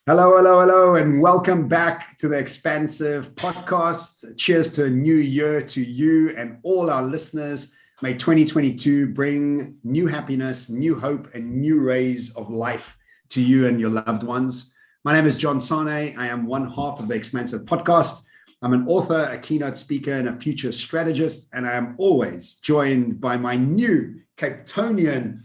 Hello, hello, hello, and welcome back to the Expansive podcast. Cheers to a new year to you and all our listeners. May 2022 bring new happiness, new hope, and new rays of life to you and your loved ones. My name is John Sanei. I am one half of the Expansive podcast. I'm an author, a keynote speaker, and a future strategist, and I am always joined by my new Cape Townian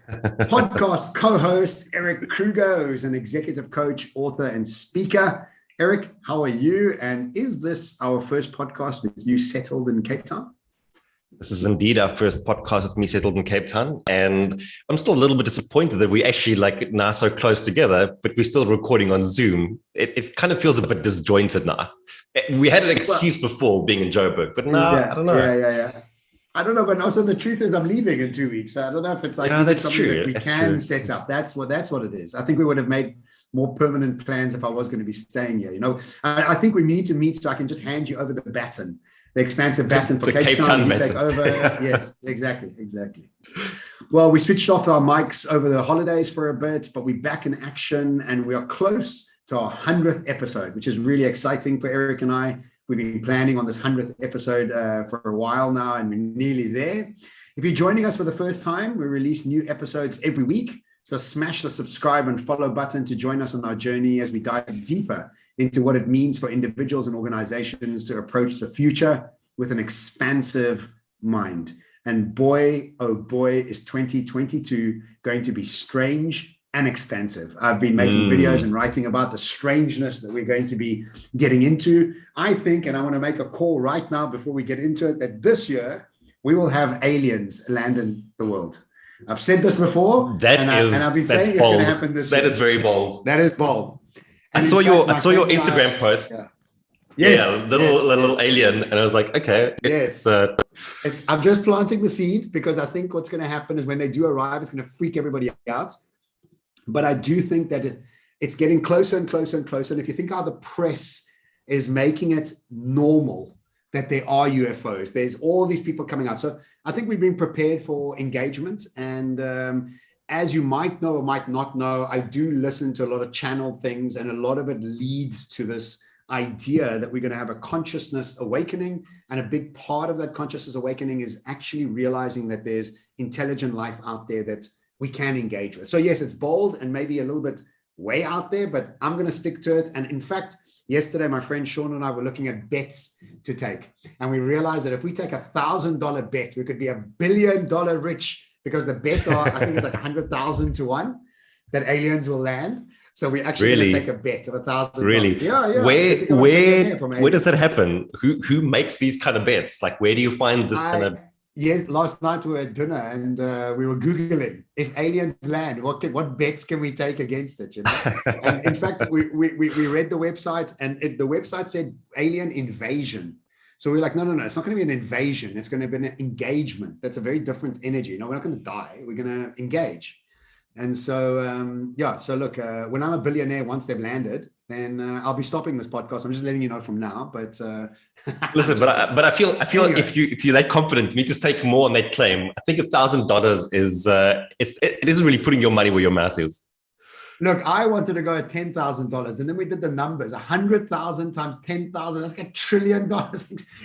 podcast co-host, Erik Kruger, who's an executive coach, author, and speaker. Erik, how are you? And is this our first podcast with you settled in Cape Town? This is indeed our first podcast with me settled in Cape Town. And I'm still a little bit disappointed that we actually now so close together, but we're still recording on Zoom. It kind of feels a bit disjointed now. We had an excuse before being in Joburg, but now I don't know. Yeah. I don't know, but also the truth is I'm leaving in 2 weeks. So I don't know if it's like that's true. That we can set up. That's what it is. I think we would have made more permanent plans if I was going to be staying here. I think we need to meet so I can just hand you over the baton, the expansive baton for Cape Town. You take over. Yes, exactly. Well, we switched off our mics over the holidays for a bit, but we're back in action and we are close to our 100th episode, which is really exciting for Erik and I. We've been planning on this 100th episode for a while now, and we're nearly there. If you're joining us for the first time, we release new episodes every week. So smash the subscribe and follow button to join us on our journey as we dive deeper into what it means for individuals and organizations to approach the future with an expansive mind. And boy, oh boy, is 2022 going to be strange and expansive. I've been making videos and writing about the strangeness that we're going to be getting into. I think, and I want to make a call right now before we get into it, that this year we will have aliens land in the world. I've said this before, and I've been saying it's going to happen this year. That is very bold. That is bold. I saw your Instagram post. Yeah, little alien, and I was like, okay. I'm just planting the seed because I think what's going to happen is when they do arrive, it's going to freak everybody out. But I do think that it's getting closer and closer and closer. And if you think how the press is making it normal that there are UFOs, there's all these people coming out. So I think we've been prepared for engagement. And as you might know or might not know, I do listen to a lot of channel things, and a lot of it leads to this idea that we're going to have a consciousness awakening. And a big part of that consciousness awakening is actually realizing that there's intelligent life out there that we can engage with. So yes, it's bold and maybe a little bit way out there, but I'm going to stick to it. And in fact, yesterday, my friend Sean and I were looking at bets to take. And we realized that if we take $1,000 bet, we could be $1 billion rich, because the bets are, I think it's like 100,000 to 1 that aliens will land. So we're actually going to take a bet of $1,000. Really? Yeah. Where does that happen? Who makes these kind of bets? Like, where do you find this kind of... Yes, last night we were at dinner and we were Googling if aliens land, what bets can we take against it? And in fact, we read the website, and the website said alien invasion. So we're like, no, it's not going to be an invasion. It's going to be an engagement. That's a very different energy. No, we're not going to die. We're going to engage. And so, so look, when I'm a billionaire, once they've landed, then I'll be stopping this podcast. I'm just letting you know from now. But listen, but I feel anyway. if you're that confident, you need to stake more on that claim. I think $1,000 is it isn't really putting your money where your mouth is. Look, I wanted to go at $10,000, and then we did the numbers. 100,000 times 10,000. That's like $1 trillion.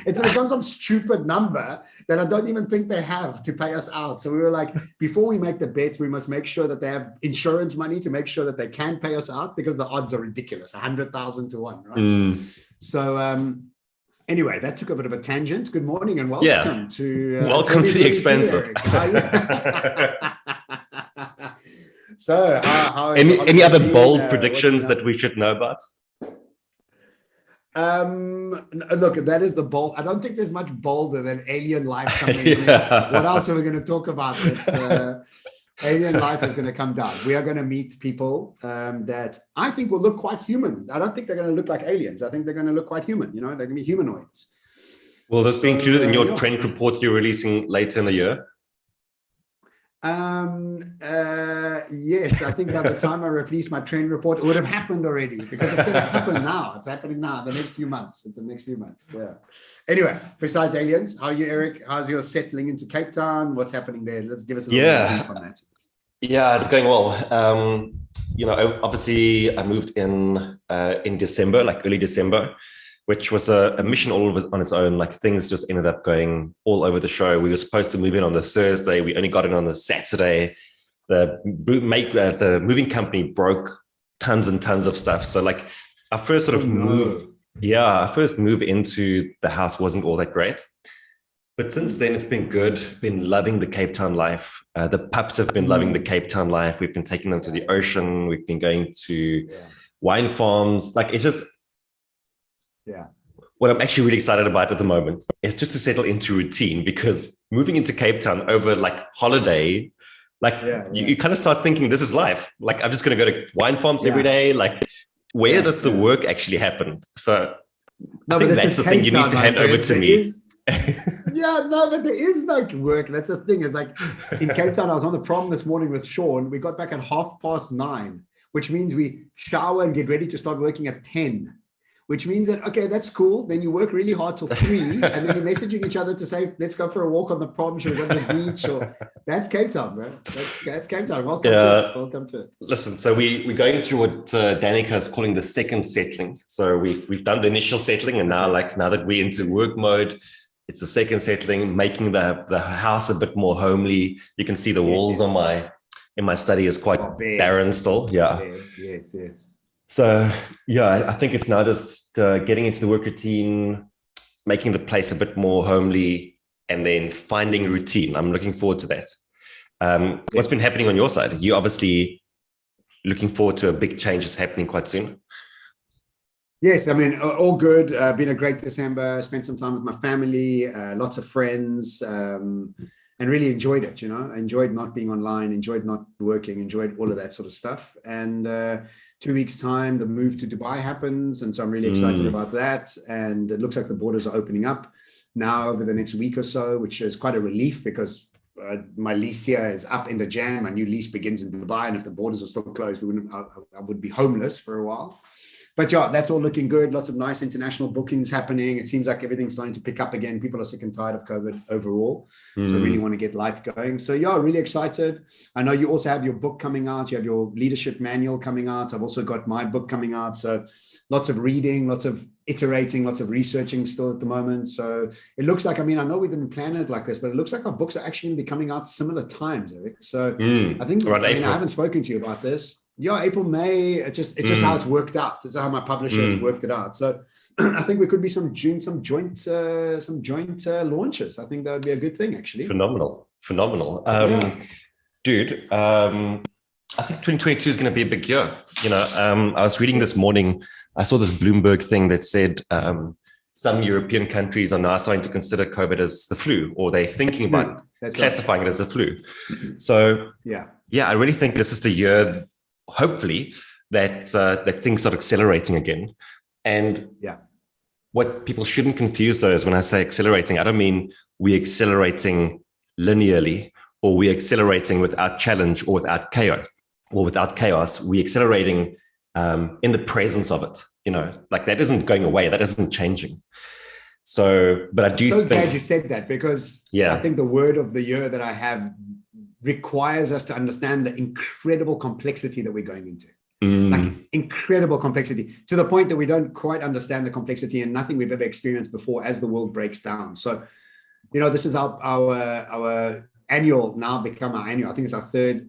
It's become some stupid number that I don't even think they have to pay us out. So we were like, before we make the bets, we must make sure that they have insurance money to make sure that they can pay us out, because the odds are ridiculous. 100,000 to 1, right? So anyway, that took a bit of a tangent. Good morning and welcome to the Expansive. So, any other bold predictions that we should know about? Look, that is the bold. I don't think there's much bolder than alien life coming in. What else are we going to talk about? Alien life is going to come down. We are going to meet people that I think will look quite human. I don't think they're going to look like aliens. I think they're going to look quite human. They're going to be humanoids. Will this be included in your trend report you're releasing later in the year? Yes, I think by the time I release my trend report, it would have happened already, because it's going to happen now. It's happening now, the next few months. It's the next few months. Yeah. Anyway, besides aliens, how are you, Erik? How's your settling into Cape Town? What's happening there? Let's give us a little brief on that. Yeah, it's going well. Obviously, I moved in December, like early December, which was a mission all on its own. Like things just ended up going all over the show. We were supposed to move in on the Thursday. We only got in on the Saturday. The moving company broke tons and tons of stuff. So like our first sort of our first move into the house wasn't all that great. But since then, it's been good. Been loving the Cape Town life. The pups have been loving the Cape Town life. We've been taking them to the ocean. We've been going to wine farms. Like it's just, what I'm actually really excited about at the moment is just to settle into routine, because moving into Cape Town over like holiday, you kind of start thinking this is life. Like I'm just going to go to wine farms every day. Like where does the work actually happen? So I think that's the thing you need to hand over to me. But there is no work. That's the thing. Is like in Cape Town, I was on the prom this morning with Sean. We got back at 9:30, which means we shower and get ready to start working at 10. Which means that, okay, that's cool. Then you work really hard till 3, and then you're messaging each other to say, let's go for a walk on the prom, should we go to the beach? Or that's Cape Town, bro. That's Cape Town. Welcome to it. Listen, so we're going through what Danica is calling the second settling. So we've done the initial settling, and now that we're into work mode, it's the second settling, making the house a bit more homely. You can see the walls in my study is quite barren still. Yeah. So, I think it's now just getting into the work routine, making the place a bit more homely, and then finding a routine. I'm looking forward to that. What's been happening on your side? You obviously looking forward to a big change that's happening quite soon. Yes, I mean, all good. Been a great December. Spent some time with my family, lots of friends, and really enjoyed it. Enjoyed not being online, enjoyed not working, enjoyed all of that sort of stuff. And 2 weeks' time, the move to Dubai happens, and so I'm really excited about that. And it looks like the borders are opening up now over the next week or so, which is quite a relief, because my lease here is up in the Jan. My new lease begins in Dubai, and if the borders are still closed, I would be homeless for a while. But that's all looking good. Lots of nice international bookings happening. It seems like everything's starting to pick up again. People are sick and tired of COVID overall. So really want to get life going. So really excited. I know you also have your book coming out. You have your leadership manual coming out. I've also got my book coming out. So lots of reading, lots of iterating, lots of researching still at the moment. So it looks like, I know we didn't plan it like this, but it looks like our books are actually going to be coming out similar times, Erik. So I think, I haven't spoken to you about this. April, May, it's just how it's worked out. It's how my publisher has worked it out. So I think we could be some joint launches. I think that would be a good thing, actually. Phenomenal. Dude, I think 2022 is going to be a big year. I was reading this morning, I saw this Bloomberg thing that said some European countries are now starting to consider COVID as the flu, or they're thinking about classifying it as a flu. So I really think this is the year, hopefully, that things start accelerating again. And what people shouldn't confuse, though, is when I say accelerating, I don't mean we're accelerating linearly, or we're accelerating without challenge or without chaos. We're accelerating in the presence of it. Like that isn't going away, that isn't changing. So, but I do think, glad you said that, because I think the word of the year that I have requires us to understand the incredible complexity that we're going into. Like incredible complexity, to the point that we don't quite understand the complexity and nothing we've ever experienced before as the world breaks down. So, this is our annual, now become our annual. I think it's our third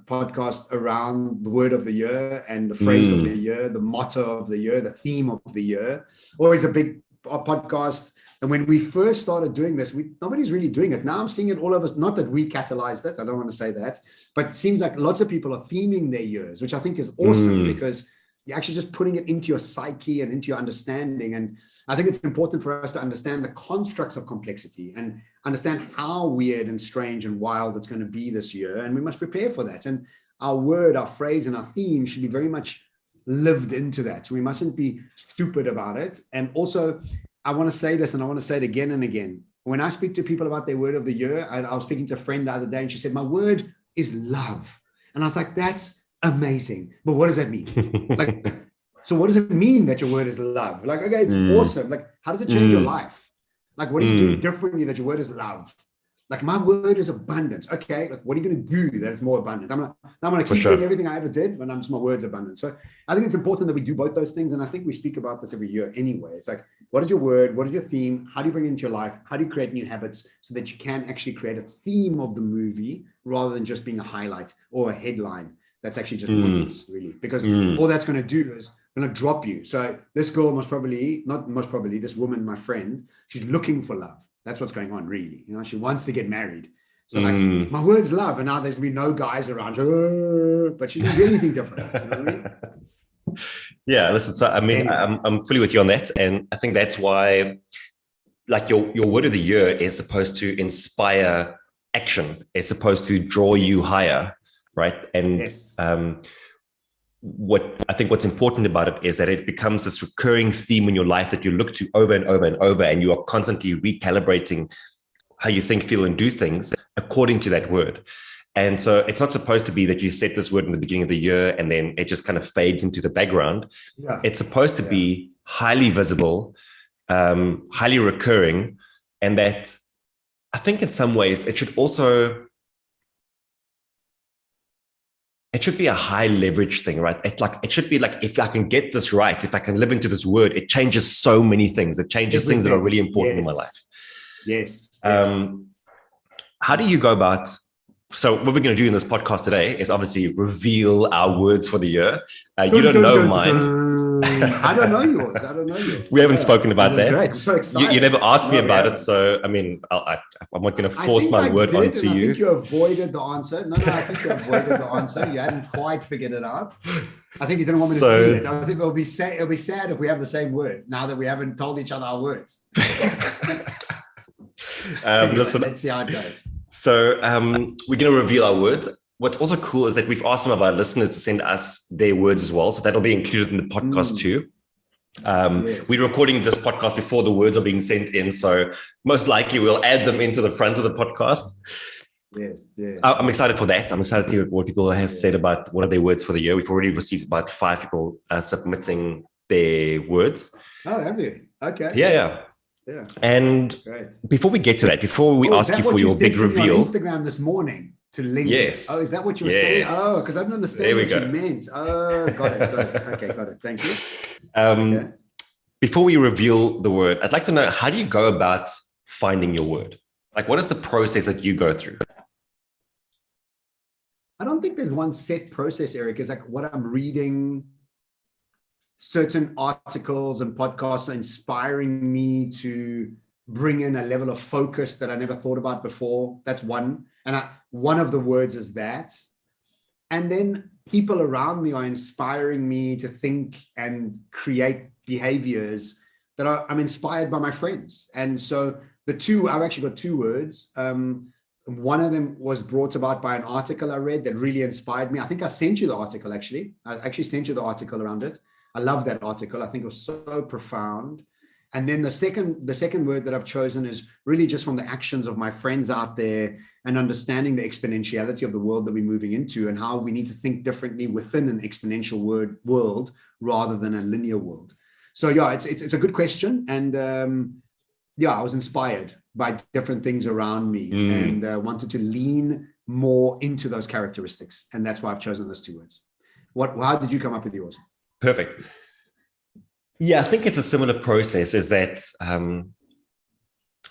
podcast around the word of the year and the phrase of the year, the motto of the year, the theme of the year. Always a big podcast. And when we first started doing this, nobody's really doing it. Now I'm seeing it all of us. Not that we catalyzed it, I don't want to say that, but it seems like lots of people are theming their years, which I think is awesome, because you're actually just putting it into your psyche and into your understanding. And I think it's important for us to understand the constructs of complexity and understand how weird and strange and wild it's going to be this year. And we must prepare for that. And our word, our phrase, and our theme should be very much lived into that. So we mustn't be stupid about it. And also, I want to say this, and I want to say it again and again. When I speak to people about their word of the year, I was speaking to a friend the other day, and she said, my word is love. And I was like, that's amazing. But what does that mean? So what does it mean that your word is love? Okay, it's awesome. How does it change your life? What do you do differently that your word is love? Like my word is abundance. Okay, like what are you going to do that's more abundant? I'm going to keep sure. doing everything I ever did, but my word's abundant. So I think it's important that we do both those things. And I think we speak about this every year anyway. It's like, what is your word? What is your theme? How do you bring it into your life? How do you create new habits so that you can actually create a theme of the movie rather than just being a highlight or a headline that's actually just pointless, really? Because all that's going to do is going to drop you. So this girl this woman, my friend, she's looking for love. That's what's going on, really. You know, she wants to get married. So like, my word's love, and now there's been no guys around her, but she didn't do anything different. You know what I mean? Yeah, listen. So I mean, anyway. I'm fully with you on that, and I think that's why, like, your word of the year is supposed to inspire action. It's supposed to draw you higher, right? And yes. What's important about it is that it becomes this recurring theme in your life that you look to over and over and over, and you are constantly recalibrating how you think, feel, and do things according to that word. And so it's not supposed to be that you set this word in the beginning of the year and then it just kind of fades into the background. Yeah. It's supposed to be highly visible, highly recurring, and that I think in some ways it should be a high leverage thing, right? It should be like, if I can get this right, if I can live into this word, it changes so many things. It changes things that are really important in my life. Yes. How do you go about? So what we're going to do in this podcast today is obviously reveal our words for the year. You don't know mine. I don't know yours. We haven't spoken about that. Great. I'm so excited. You never asked me about it. So, I mean, I'm not going to force my word onto you. I think you avoided the answer. No, I think you avoided the answer. You hadn't quite figured it out. I think you didn't want me to steal it. I think it'll be sad if we have the same word now that we haven't told each other our words. Listen, let's see how it goes. So we're going to reveal our words. What's also cool is that we've asked some of our listeners to send us their words as well. So that'll be included in the podcast too. Yes. We're recording this podcast before the words are being sent in. So most likely we'll add them into the front of the podcast. Yes. I'm excited for that. I'm excited to hear what people have said about what are their words for the year. We've already received about 5 people submitting their words. Oh, have you? Okay. Yeah. And before we get to that, before we ask you for your big reveal, on Instagram this morning to link. Yes. Oh, is that what you were saying? Oh, because I didn't understand what you meant. Oh, got it. Okay, got it. Thank you. Before we reveal the word, I'd like to know, how do you go about finding your word? Like, what is the process that you go through? I don't think there's one set process, Erik. It's like what I'm reading. Certain articles and podcasts are inspiring me to bring in a level of focus that I never thought about before. That's one. And one of the words is that. And then people around me are inspiring me to think and create behaviors that I'm inspired by my friends. And so I've actually got 2 words. One of them was brought about by an article I read that really inspired me. I think I sent you the article, actually. I actually sent you the article around it. I love that article. I think it was so profound. And then the second word that I've chosen is really just from the actions of my friends out there and understanding the exponentiality of the world that we're moving into and how we need to think differently within an exponential world rather than a linear world. So yeah, it's a good question. And I was inspired by different things around me and wanted to lean more into those characteristics. And that's why I've chosen those 2 words. How did you come up with yours? Perfect. Yeah, I think it's a similar process, is that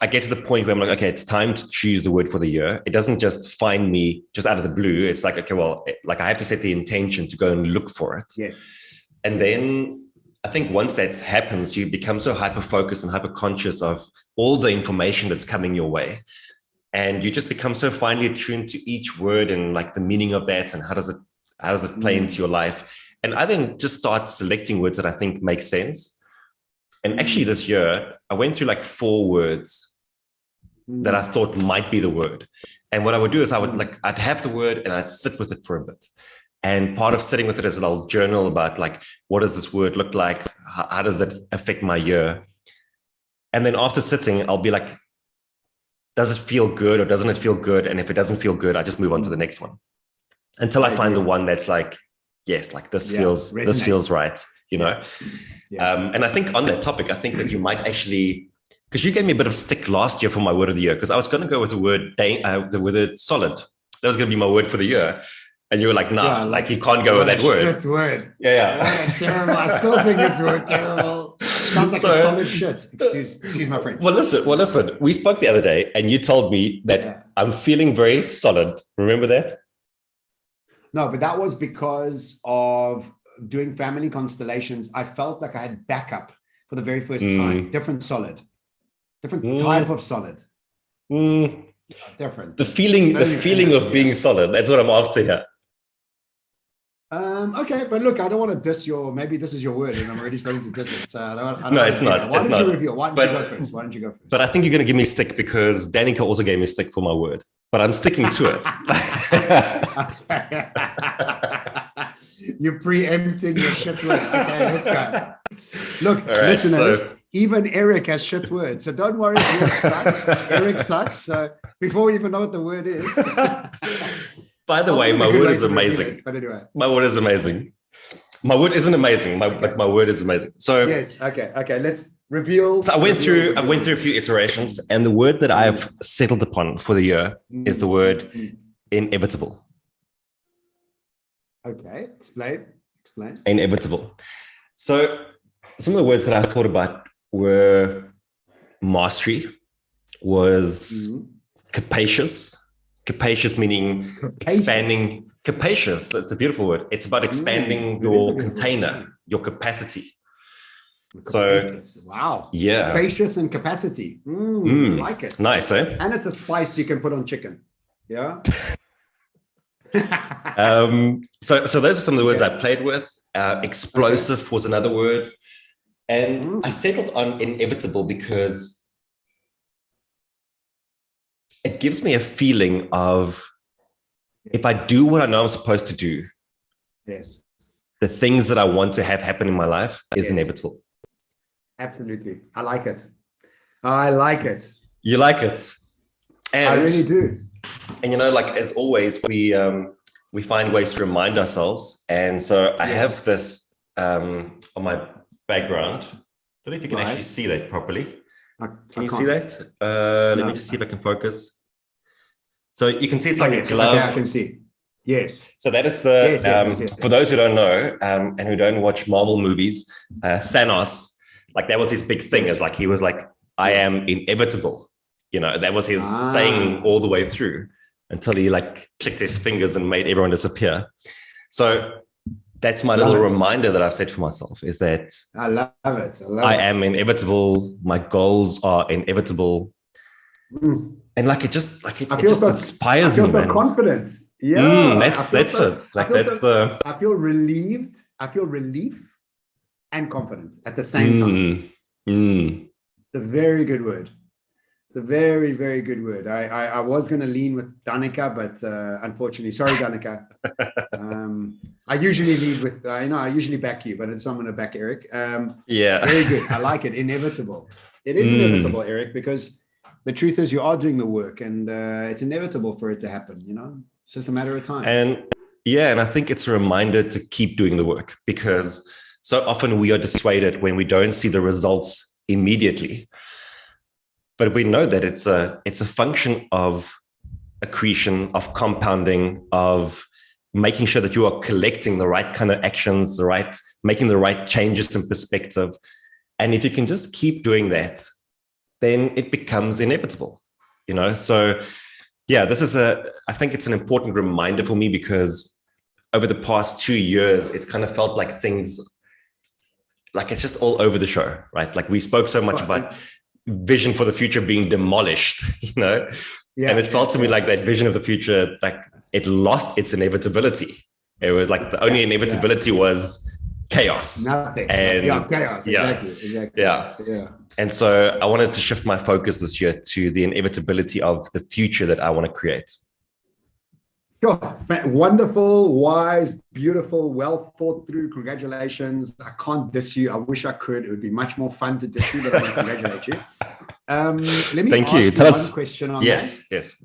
I get to the point where I'm like, okay, it's time to choose the word for the year. It doesn't just find me just out of the blue. It's like, okay, well, I have to set the intention to go and look for it. Yes. And then I think once that happens, you become so hyper-focused and hyper-conscious of all the information that's coming your way. And you just become so finely attuned to each word and like the meaning of that and how does it play into your life. And I then just start selecting words that I think make sense. And actually this year, I went through like 4 words that I thought might be the word. And what I would do is I'd have the word and I'd sit with it for a bit. And part of sitting with it is that I'll journal about like, what does this word look like? How does that affect my year? And then after sitting, I'll be like, does it feel good or doesn't it feel good? And if it doesn't feel good, I just move on to the next one until I find the one that's like, yes, like this feels right, you know? Yeah. And I think on that topic, I think that you might actually Because you gave me a bit of stick last year for my word of the year, because I was going to go with the word solid. That was going to be my word for the year. And you were like, nah, like you can't go with that word. Shit word. Yeah. What a terrible. I still think it's word terrible. Sounds like a solid shit. Excuse my French. Well, listen. We spoke the other day and you told me that I'm feeling very solid. Remember that? No, but that was because of doing family constellations. I felt like I had backup for the very first time. Different type of solid. Different. The feeling of being solid. That's what I'm after here. Okay, but look, I don't want to diss maybe this is your word and I'm already starting to diss it. So I don't no, it's not. Why don't you reveal? Why don't you go first? But I think you're going to give me stick because Danica also gave me stick for my word. But I'm sticking to it. You're preempting your shit word. Okay, let's go. Look, listeners, even Erik has shit words. So don't worry if yours sucks. Erik sucks. So before we even know what the word is. By the way, my word is amazing. But anyway. My word is amazing. My word isn't amazing. My word is amazing. So yes, okay. Let's reveal. So I went through a few iterations, and the word that I've settled upon for the year is the word inevitable. Okay, explain. Inevitable. So some of the words that I thought about were mastery, was capacious. Capacious meaning expanding. Capacious, it's a beautiful word. It's about expanding your container, your capacity. So, wow. Yeah. Spacious and capacity. I like it. Nice, eh? And it's a spice you can put on chicken. Yeah. So those are some of the words I played with. Explosive was another word. And I settled on inevitable because it gives me a feeling of if I do what I know I'm supposed to do, the things that I want to have happen in my life is inevitable. Absolutely. I like it. You like it? And I really do. And like as always, we find ways to remind ourselves. And so I have this on my background. I don't know if you can actually see that properly. Can you see that? Let me just see if I can focus. So you can see it's like a glove. Okay, I can see. Yes. So that is for those who don't know and who don't watch Marvel movies, Thanos, like that was his big thing. Is like he was like, I am inevitable. That was his saying all the way through until he like clicked his fingers and made everyone disappear. So that's my little reminder that I've set for myself is that I love it. I am inevitable. My goals are inevitable. And like it just inspires me, man. I feel so confident. Yeah. That's it. Like I feel relieved. I feel relief and confident at the same time. It's a very good word. It's a very, very good word. I was going to lean with Danica, but unfortunately, sorry, Danica. I usually lead with, I usually back you, but it's I'm going to back Erik. Very good. I like it. Inevitable. It is inevitable, Erik, because the truth is you are doing the work and it's inevitable for it to happen. It's just a matter of time. And I think it's a reminder to keep doing the work because so often we are dissuaded when we don't see the results immediately. But we know that it's a function of accretion, of compounding, of making sure that you are collecting the right kind of actions, making the right changes in perspective. And if you can just keep doing that, then it becomes inevitable, So yeah, I think it's an important reminder for me because over the past 2 years, it's kind of felt like things, like it's just all over the show, right? Like we spoke so much about vision for the future being demolished, and it felt to me like that vision of the future, like it lost its inevitability. It was like the only inevitability was chaos. Nothing. Chaos. Exactly. Yeah. And so I wanted to shift my focus this year to the inevitability of the future that I want to create. Sure. Wonderful, wise, beautiful, well thought through. Congratulations. I can't diss you. I wish I could. It would be much more fun to diss you, but I want to congratulate you. Let me ask you one question on that. Yes.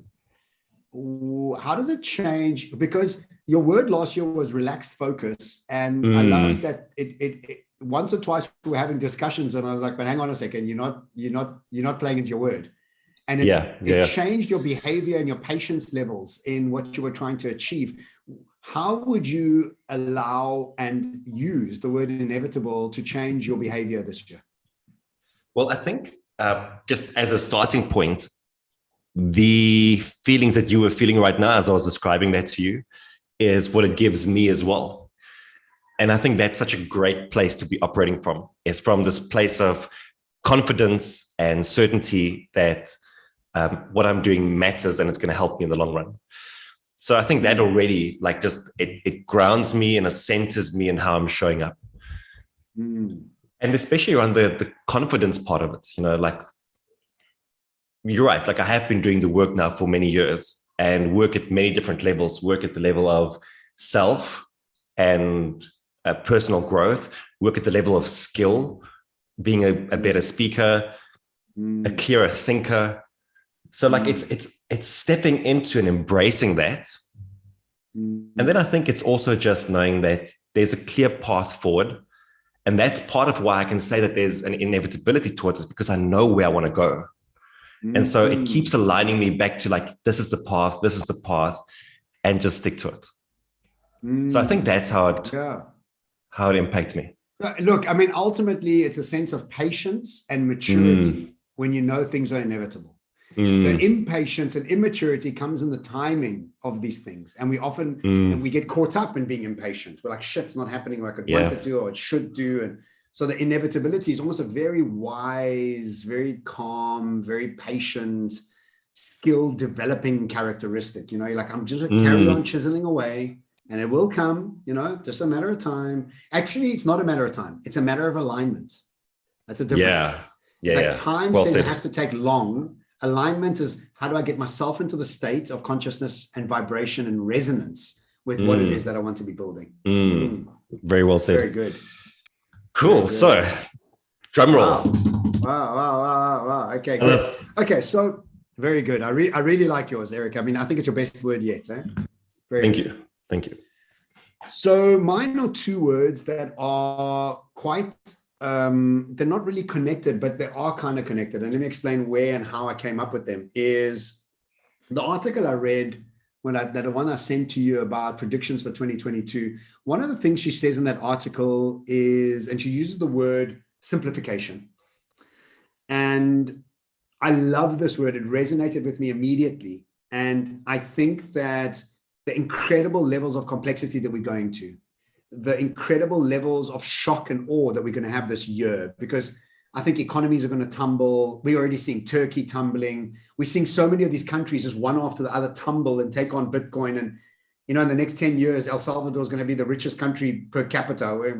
How does it change? Because your word last year was relaxed focus. And I love that once or twice we were having discussions, and I was like, but hang on a second, you're not playing into your word. And it changed your behavior and your patience levels in what you were trying to achieve. How would you allow and use the word inevitable to change your behavior this year? Well, I think just as a starting point, the feelings that you were feeling right now, as I was describing that to you, is what it gives me as well. And I think that's such a great place to be operating from. It's from this place of confidence and certainty that what I'm doing matters and it's going to help me in the long run. So I think that already, like, just it grounds me and it centers me in how I'm showing up. And especially around the confidence part of it, like, you're right. Like, I have been doing the work now for many years and work at many different levels, work at the level of self and personal growth, work at the level of skill, being a better speaker, a clearer thinker. So like it's stepping into and embracing that. And then I think it's also just knowing that there's a clear path forward. And that's part of why I can say that there's an inevitability towards it, because I know where I want to go. And so it keeps aligning me back to like, this is the path, and just stick to it. So I think that's how it impacts me. Look, I mean, ultimately, it's a sense of patience and maturity when you know things are inevitable. The impatience and immaturity comes in the timing of these things. And we often, and we get caught up in being impatient. We're like, shit, it's not happening like I want it to, or it should do. And so the inevitability is almost a very wise, very calm, very patient, skill developing characteristic. You're like, I'm just gonna carry on chiseling away and it will come, just a matter of time. Actually, it's not a matter of time. It's a matter of alignment. That's a difference. Time says it has to take long. Alignment is, how do I get myself into the state of consciousness and vibration and resonance with what it is that I want to be building? Very well said. Very good. Cool. Very good. So, drum roll. Wow. Okay, good. Okay, so very good. I really like yours, Erik. I mean, I think it's your best word yet. Eh? Thank you. So mine are two words that are quite they're not really connected, but they are kind of connected. And let me explain where and how I came up with them. Is the article I read, the one I sent to you about predictions for 2022. One of the things she says in that article is, and she uses the word simplification. And I love this word. It resonated with me immediately. And I think that the incredible levels of complexity that we're going to, the incredible levels of shock and awe that we're going to have this year, because I think economies are going to tumble. We're already seeing Turkey tumbling. We're seeing so many of these countries just one after the other tumble and take on Bitcoin. And, in the next 10 years, El Salvador is going to be the richest country per capita,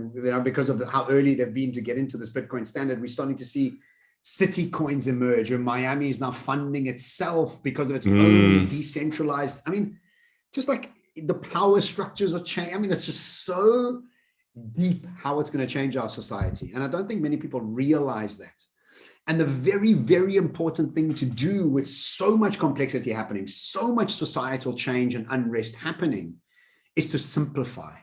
because of how early they've been to get into this Bitcoin standard. We're starting to see city coins emerge, where Miami is now funding itself because of its own decentralized. I mean, just like the power structures are changing. I mean, it's just so deep how it's going to change our society. And I don't think many people realize that. And the very, very important thing to do with so much complexity happening, so much societal change and unrest happening, is to simplify.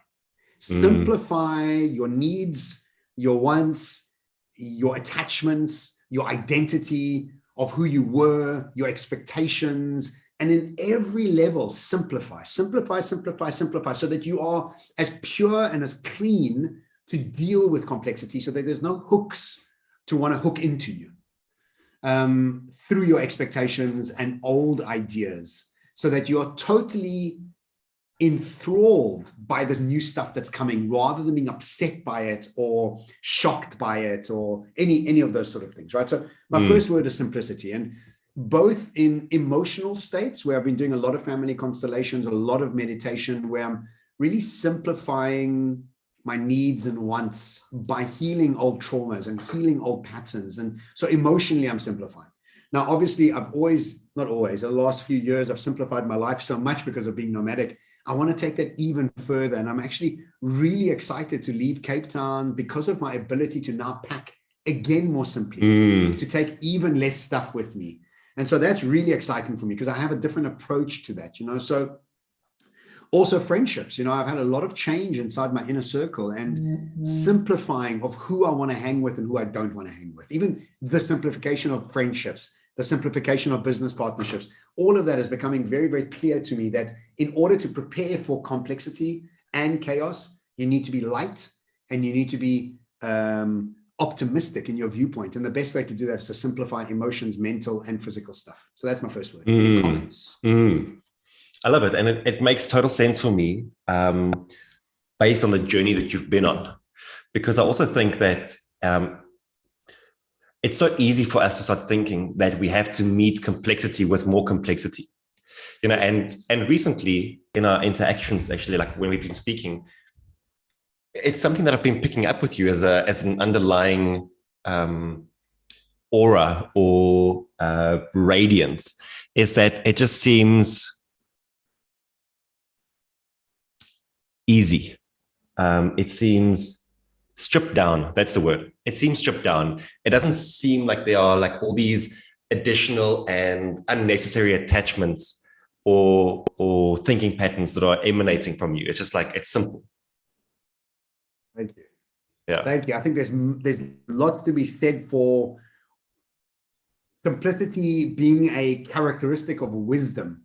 Simplify your needs, your wants, your attachments, your identity of who you were, your expectations. And in every level, simplify, so that you are as pure and as clean to deal with complexity, so that there's no hooks to want to hook into you through your expectations and old ideas, so that you are totally enthralled by this new stuff that's coming, rather than being upset by it or shocked by it or any of those sort of things, right? So my first word is simplicity. And both in emotional states, where I've been doing a lot of family constellations, a lot of meditation, where I'm really simplifying my needs and wants by healing old traumas and healing old patterns. And so emotionally, I'm simplifying. Now, obviously, the last few years, I've simplified my life so much because of being nomadic. I want to take that even further. And I'm actually really excited to leave Cape Town because of my ability to now pack again more simply, to take even less stuff with me. And so that's really exciting for me, because I have a different approach to that, So Also friendships, I've had a lot of change inside my inner circle and simplifying of who I want to hang with and who I don't want to hang with. Even the simplification of friendships, the simplification of business partnerships, all of that is becoming very, very clear to me that in order to prepare for complexity and chaos, you need to be light and you need to be optimistic in your viewpoint. And the best way to do that is to simplify emotions, mental and physical stuff. So that's my first word. Any comments? I love it. And it makes total sense for me based on the journey that you've been on. Because I also think that it's so easy for us to start thinking that we have to meet complexity with more complexity. And recently in our interactions, actually, like when we've been speaking, it's something that I've been picking up with you as an underlying aura or radiance, is that it just seems easy. It seems stripped down. That's the word. It seems stripped down. It doesn't seem like there are like all these additional and unnecessary attachments or thinking patterns that are emanating from you. It's just like, it's simple. Thank you. Yeah. Thank you. I think there's lots to be said for simplicity being a characteristic of wisdom.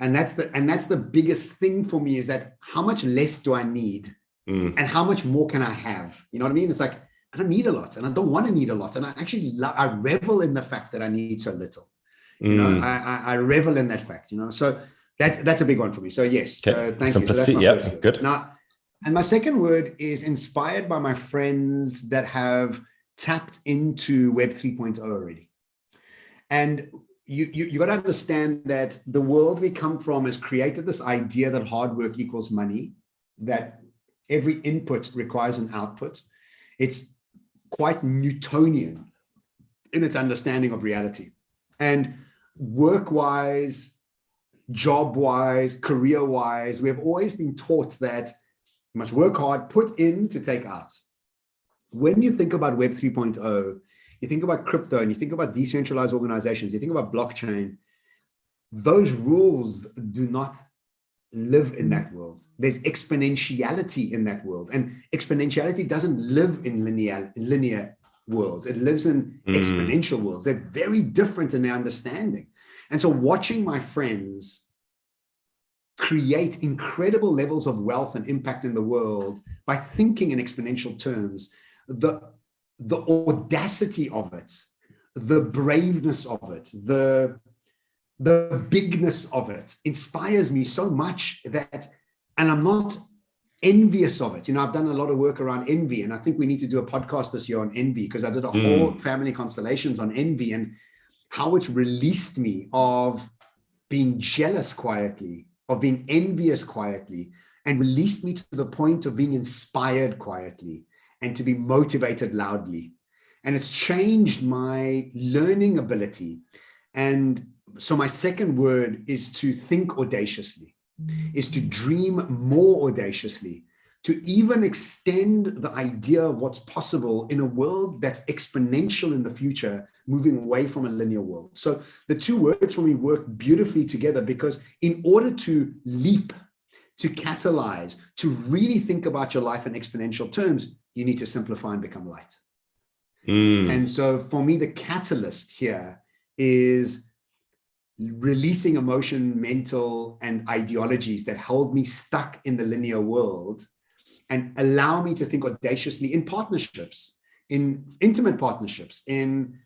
And that's the biggest thing for me, is that how much less do I need and how much more can I have? You know what I mean? It's like, I don't need a lot and I don't want to need a lot. And I actually I revel in the fact that I need so little. I revel in that fact, so that's a big one for me. So yes, okay. Thank you. So that's my first word. Good. Now, and my second word is inspired by my friends that have tapped into Web 3.0 already. And you got to understand that the world we come from has created this idea that hard work equals money, that every input requires an output. It's quite Newtonian in its understanding of reality. And work-wise, job-wise, career-wise, we have always been taught that you must work hard, put in to take out. When you think about Web 3.0, you think about crypto and you think about decentralized organizations, you think about blockchain, those rules do not live in that world. There's exponentiality in that world. And exponentiality doesn't live in linear worlds. It lives in exponential worlds. They're very different in their understanding. And so watching my friends create incredible levels of wealth and impact in the world by thinking in exponential terms, the audacity of it, the braveness of it, the bigness of it inspires me so much that, and I'm not envious of it. I've done a lot of work around envy, and I think we need to do a podcast this year on envy, because I did a whole family constellations on envy and how it's released me of being jealous quietly, of being envious quietly, and released me to the point of being inspired quietly and to be motivated loudly. And it's changed my learning ability. And so my second word is to think audaciously, is to dream more audaciously, to even extend the idea of what's possible in a world that's exponential in the future, moving away from a linear world. So the two words for me work beautifully together, because in order to leap, to catalyze, to really think about your life in exponential terms, you need to simplify and become light. And so for me, the catalyst here is releasing emotion, mental, and ideologies that hold me stuck in the linear world and allow me to think audaciously in partnerships, in intimate partnerships, in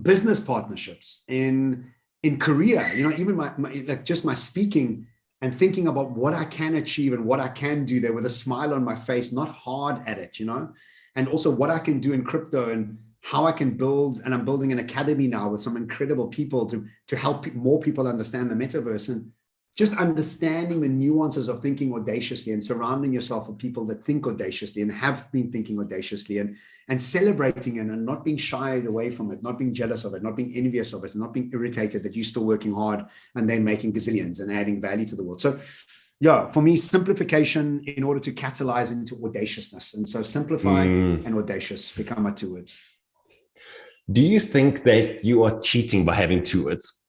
business partnerships, in career, even my speaking and thinking about what I can achieve and what I can do there with a smile on my face, not hard at it, and also what I can do in crypto and how I can build, and I'm building an academy now with some incredible people to help more people understand the metaverse, and just understanding the nuances of thinking audaciously and surrounding yourself with people that think audaciously and have been thinking audaciously, and celebrating it and not being shied away from it, not being jealous of it, not being envious of it, and not being irritated that you're still working hard and they're making gazillions and adding value to the world. So yeah, for me, simplification in order to catalyze into audaciousness. And so simplify and audacious become my two words. Do you think that you are cheating by having two words?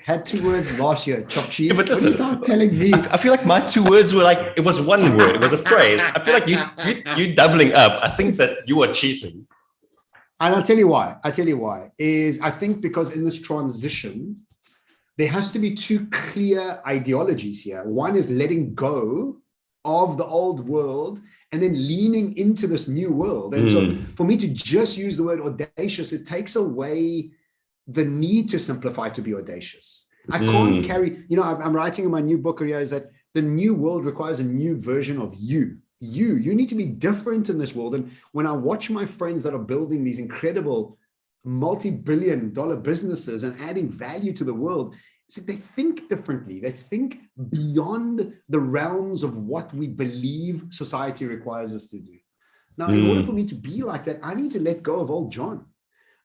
had 2 words last year, chopped cheese. Yeah, but listen, what are you now telling me? I feel like my 2 words were like, it was 1 word. It was a phrase. I feel like you doubling up. I think that you are cheating. And I'll tell you why. I think because in this transition, there has to be 2 clear ideologies here. One is letting go of the old world and then leaning into this new world. And so for me to just use the word audacious, it takes away the need to simplify to be audacious. I can't carry, I'm writing in my new book here is that the new world requires a new version of you. You need to be different in this world. And when I watch my friends that are building these incredible multi-billion-dollar businesses and adding value to the world, so they think differently. They think beyond the realms of what we believe society requires us to do. Now, in order for me to be like that, I need to let go of old John.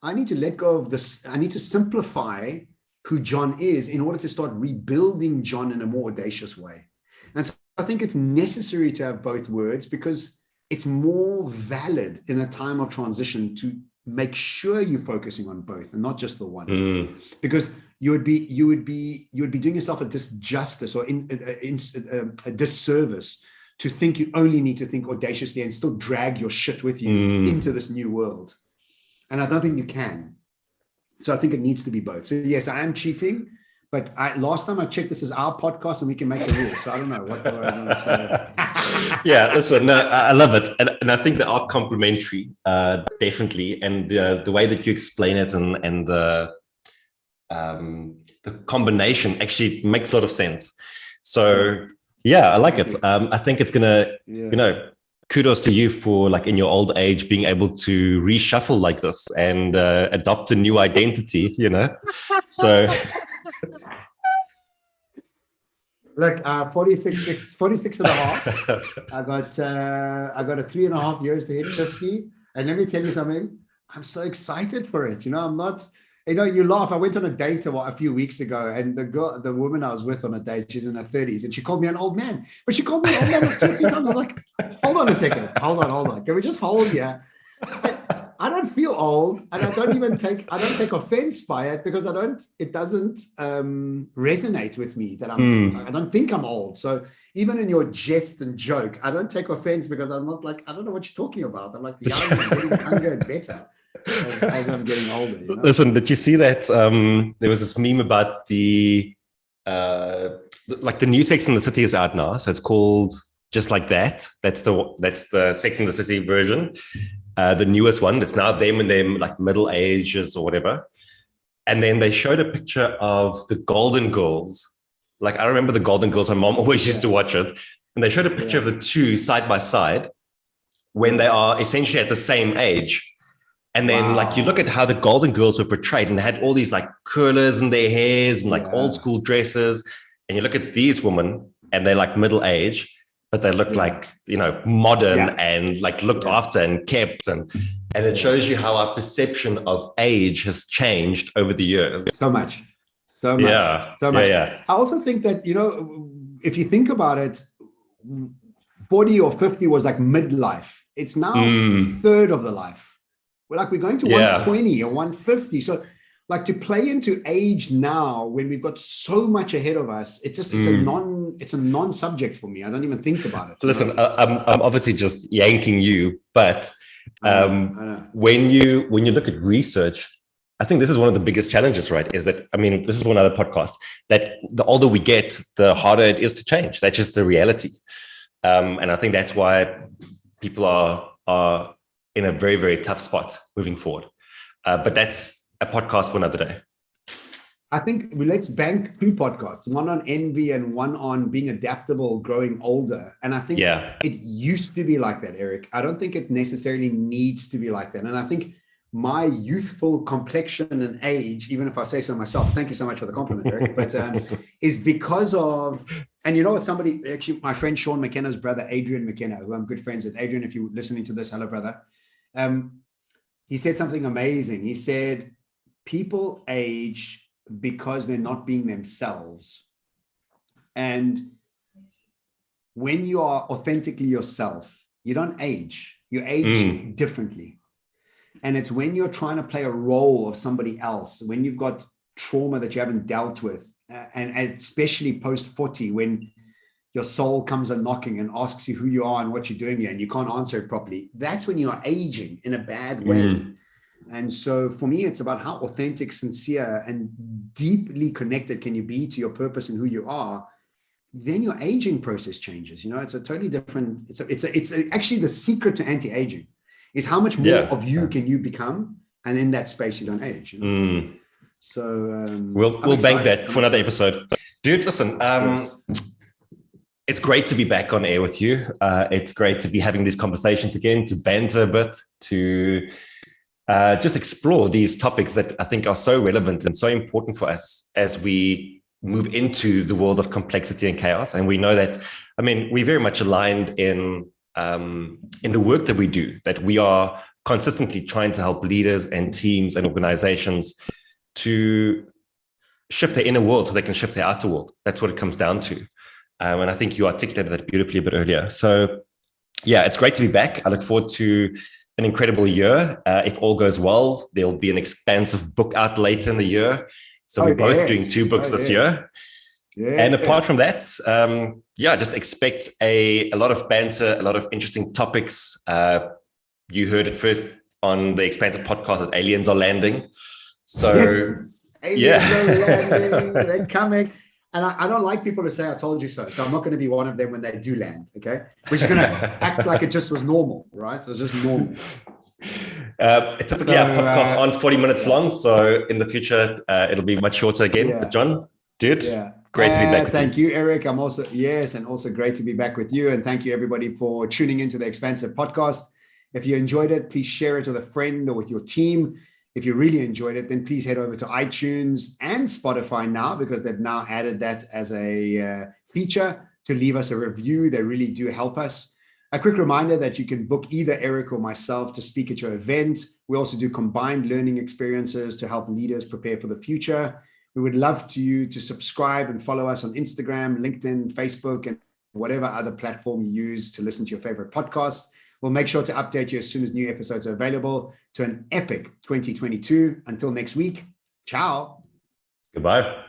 I need to let go of this. I need to simplify who John is in order to start rebuilding John in a more audacious way. And so I think it's necessary to have both words because it's more valid in a time of transition to make sure you're focusing on both and not just the one. Because you would be doing yourself a disjustice or a disservice to think you only need to think audaciously and still drag your shit with you into this new world. And I don't think you can. So I think it needs to be both. So yes, I am cheating, but last time I checked, this is our podcast and we can make the rules. So I don't know what do I want to say. Yeah, listen, no, I love it. And I think they are complementary, definitely. And the way that you explain it and the combination actually makes a lot of sense. So yeah, I like it. I think it's gonna, kudos to you for like in your old age being able to reshuffle like this and adopt a new identity. So look, 46 and a half. I got a 3.5 years to hit 50. And let me tell you something. I'm so excited for it. I'm not. You laugh. I went on a date a few weeks ago, and the woman I was with on a date, she's in her 30s, and she called me an old man. But she called me an old man 2 or 3 times. I was like, hold on a second. Hold on. Can we just hold here? I don't feel old, and I don't take offense by it because it doesn't resonate with me that I don't think I'm old. So even in your jest and joke, I don't take offense because I'm not like, I don't know what you're talking about. I'm like, the young is getting younger and better. As I'm getting older. Listen, did you see that there was this meme about the new Sex and the City is out now, so it's called Just Like That. That's the Sex and the City version, the newest one. It's now them in their like middle ages or whatever. And then they showed a picture of the Golden Girls. Like I remember the Golden Girls. My mom always used to watch it, and they showed a picture of the two side by side when they are essentially at the same age. And then like you look at how the Golden Girls were portrayed and they had all these like curlers in their hairs and like old school dresses. And you look at these women and they're like middle age, but they look like, modern and like looked after and kept. And it shows you how our perception of age has changed over the years. So much. Yeah. I also think that, if you think about it, 40 or 50 was like midlife. It's now third of the life. We're going to 120 or 150. So like to play into age now when we've got so much ahead of us, it's a non-subject for me. I don't even think about it. Listen, I'm obviously just yanking you, but I know. When you look at research, I think this is one of the biggest challenges, right? Is that, this is one other podcast, that the older we get, the harder it is to change. That's just the reality. And I think that's why people are in a very, very tough spot moving forward. But that's a podcast for another day. I think let's bank 2 podcasts, one on envy and one on being adaptable, growing older. And I think it used to be like that, Erik. I don't think it necessarily needs to be like that. And I think my youthful complexion and age, even if I say so myself, thank you so much for the compliment, Erik, but is because of, and somebody, actually my friend Sean McKenna's brother, Adrian McKenna, who I'm good friends with. Adrian, if you're listening to this, hello, brother. He said something amazing. He said, people age because they're not being themselves. And when you are authentically yourself, you don't age. You age differently. And it's when you're trying to play a role of somebody else, when you've got trauma that you haven't dealt with, and especially post 40, when your soul comes a knocking and asks you who you are and what you're doing here, and you can't answer it properly, that's when you are aging in a bad way. And so for me, it's about how authentic, sincere, and deeply connected can you be to your purpose and who you are. Then your aging process changes. It's a totally different, it's actually the secret to anti-aging is how much more of you can you become, and in that space you don't age. So we'll bank that for another episode. Dude, listen, yes. It's great to be back on air with you. It's great to be having these conversations again, to banter a bit, to just explore these topics that I think are so relevant and so important for us as we move into the world of complexity and chaos. And we know that, we're very much aligned in the work that we do, that we are consistently trying to help leaders and teams and organizations to shift their inner world so they can shift their outer world. That's what it comes down to. And I think you articulated that beautifully a bit earlier. So yeah, it's great to be back. I look forward to an incredible year. If all goes well, there'll be an expansive book out later in the year. So we're both doing 2 books this year. And apart from that, just expect a lot of banter, a lot of interesting topics. You heard it first on the Expansive podcast that aliens are landing. So aliens are landing, they're coming. And I don't like people to say, I told you so. So I'm not going to be one of them when they do land, okay? We're just going to act like it just was normal, right? It was just normal. Typically, our podcast on 40 minutes long. So in the future, it'll be much shorter again. But John, dude, great to be back with you. Thank you, Erik. I'm also, and also great to be back with you. And thank you, everybody, for tuning into the Expansive podcast. If you enjoyed it, please share it with a friend or with your team. If you really enjoyed it, then please head over to iTunes and Spotify now, because they've now added that as a feature to leave us a review. They really do help us. A quick reminder that you can book either Erik or myself to speak at your event. We also do combined learning experiences to help leaders prepare for the future. We would love you to subscribe and follow us on Instagram, LinkedIn, Facebook, and whatever other platform you use to listen to your favorite podcasts. We'll make sure to update you as soon as new episodes are available. To an epic 2022. Until next week, ciao. Goodbye.